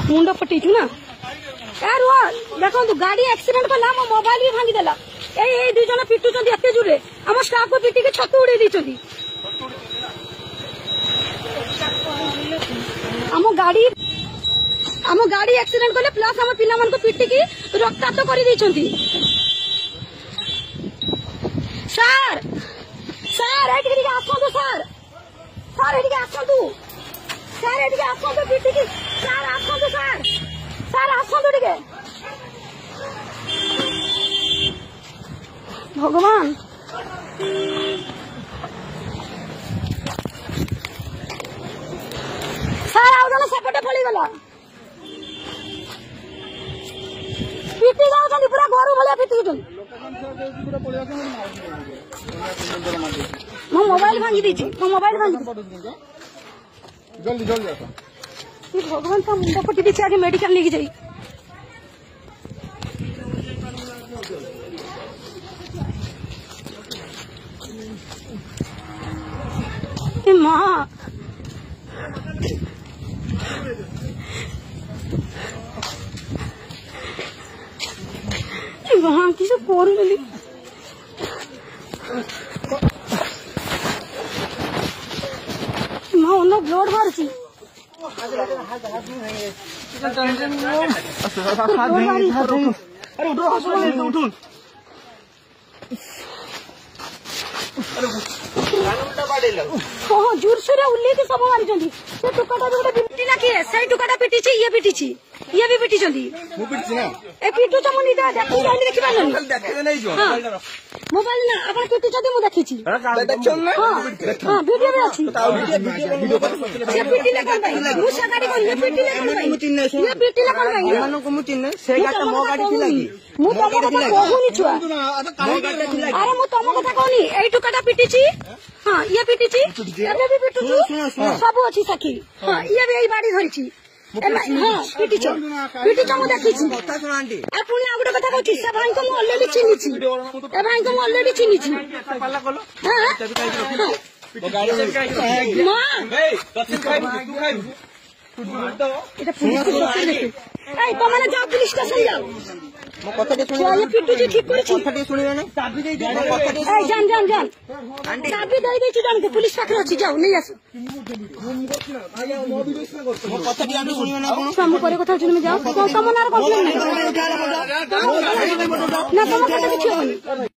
मुंड फटेचु ना यार देखो गाड़ी एक्सीडेंट कला मो मोबाइल भी भांगी देला ए दुई जन पिटुचंदी एते जुरे हम स्टाफ को पिटी के छतु उड़े दीचंदी हम गाड़ी एक्सीडेंट कले प्लस हम पिला मन को पिटी की रक्ताक्त करी दीचंदी सर सर एठी आसंतु सर सर एठी आसंतु सर एठी आसंतु पिटी की सर आसंतु सर सर आसंतु टिके भगवान सर आउ जन सेपटे पड़ी गला पिटी जाउछन पूरा घरु भलिया पिटी छन मो मोबाइल भांगी दीची मो मोबाइल भांगी जल्दी जल्दी आसा भगवान का मुंडा पटी दीची आगे मेडिकल लेके जाई माँ वहाँ किसी पोर मिली माँ उन्हें ब्लड मारची जोर से उल्लेख सब मारी टुकाटा जो पिटी ना किए से टुकाटा पिटी ये पिटी ये भी पिटी ए पिटू तो मुझे देखी मोबाइल ना अपन पिटी मु देखी वीडियो भी अच्छी पिटी अरे मु तुम कथा कहनी ए टुकाटा पिटी हाँ ये पिटी सब अच्छी सखी हाँ ये भी बाड़ी धरी हाँ पिटी मु देखी पुणी आ गोटे कथा कहूँ से भाई को अलरेडी चिन्ही ए भाई को अलरेडी चिन्ही तुम जाओ पुलिस स्टेशन जाओ ये पिटू जी ठीक कर जान जान जान चाबी दे जान के पुलिस पाखे अच्छी जाओ नहीं आस तुम पर कथा सुन जाओ तुम ना तुम कथा किसी